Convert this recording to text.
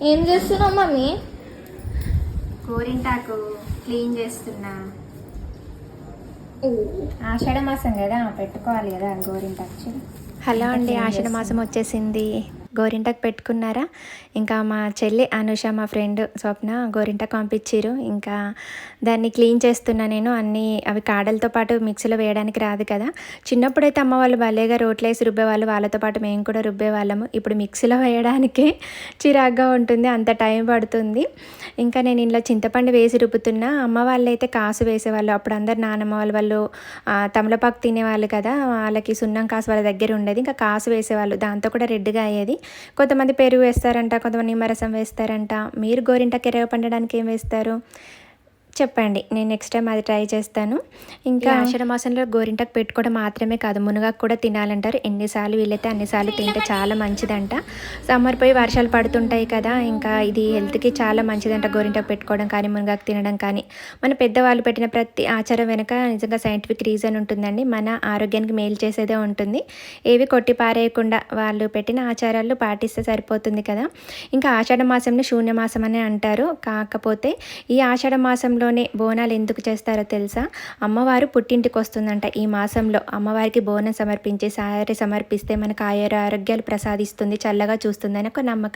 ఏం చేస్తున్నావు మమ్మీ? గోరింటాకు క్లీన్ చేస్తున్నా. ఆషాఢ మాసం కదా, పెట్టుకోవాలి కదా గోరింటాకు. హలో అండి, ఆషాఢ మాసం వచ్చేసింది. గోరింటాకు పెట్టుకున్నారా? ఇంకా మా చెల్లి అనుష, మా ఫ్రెండ్ స్వప్న గోరింటాకు పంపించారు. ఇంకా దాన్ని క్లీన్ చేస్తున్నా నేను. అవి కాడలతో పాటు మిక్సీలో వేయడానికి రాదు కదా. చిన్నప్పుడైతే అమ్మ వాళ్ళు భలేగా రోట్లో వేసి రుబ్బేవాళ్ళు, వాళ్ళతో పాటు మేము కూడా రుబ్బేవాళ్ళము. ఇప్పుడు మిక్సీలో వేయడానికి చిరాగ్గా ఉంటుంది, అంత టైం పడుతుంది. ఇంకా నేను ఇంట్లో చింతపండు వేసి రుబ్బుతున్నా. అమ్మ వాళ్ళు అయితే కాసు వేసేవాళ్ళు. అప్పుడు అందరు నానమ్మ వాళ్ళు తమలపాకు తినేవాళ్ళు కదా, వాళ్ళకి సున్నం కాసు వాళ్ళ దగ్గర ఉండేది. ఇంకా కాసు వేసేవాళ్ళు, దాంతో కూడా రెడ్గా అయ్యేది. కొంతమంది పెరుగు వేస్తారంట, కొంతమంది నిమ్మరసం వేస్తారంట. మీరు గోరింటాకు ఎర్రగా పండడానికి ఏం వేస్తారు చెప్పండి, నేను నెక్స్ట్ టైం అది ట్రై చేస్తాను. ఇంకా ఆషాఢ మాసంలో గోరింటాకు పెట్టుకోవడం మాత్రమే కాదు, మునగాకు కూడా తినాలంటారు. ఎన్నిసార్లు వీలైతే అన్నిసార్లు తింటే చాలా మంచిదంట. సమ్మర్ పోయి వర్షాలు పడుతుంటాయి కదా, ఇంకా ఇది హెల్త్కి చాలా మంచిదంట. గోరింటాకు పెట్టుకోవడం కానీ, మునగాకు తినడం కానీ. మన పెద్దవాళ్ళు పెట్టిన ప్రతి ఆచారం వెనుక నిజంగా సైంటిఫిక్ రీజన్ ఉంటుందండి. మన ఆరోగ్యానికి మేలు చేసేదే ఉంటుంది. ఏవి కొట్టి పారేయకుండా వాళ్ళు పెట్టిన ఆచారాలు పాటిస్తే సరిపోతుంది కదా. ఇంకా ఆషాఢ మాసంని శూన్యమాసం అని అంటారు. కాకపోతే ఈ ఆషాఢ మాసంలో బోనాలు ఎందుకు చేస్తారో తెలుసా? అమ్మవారు పుట్టింటికి వస్తుందంట. ఈ మాసంలో అమ్మవారికి బోనం సమర్పించి సారి సమర్పిస్తే మనకు ఆరోగ్యాలు ప్రసాదిస్తుంది, చల్లగా చూస్తుందని ఒక నమ్మకం.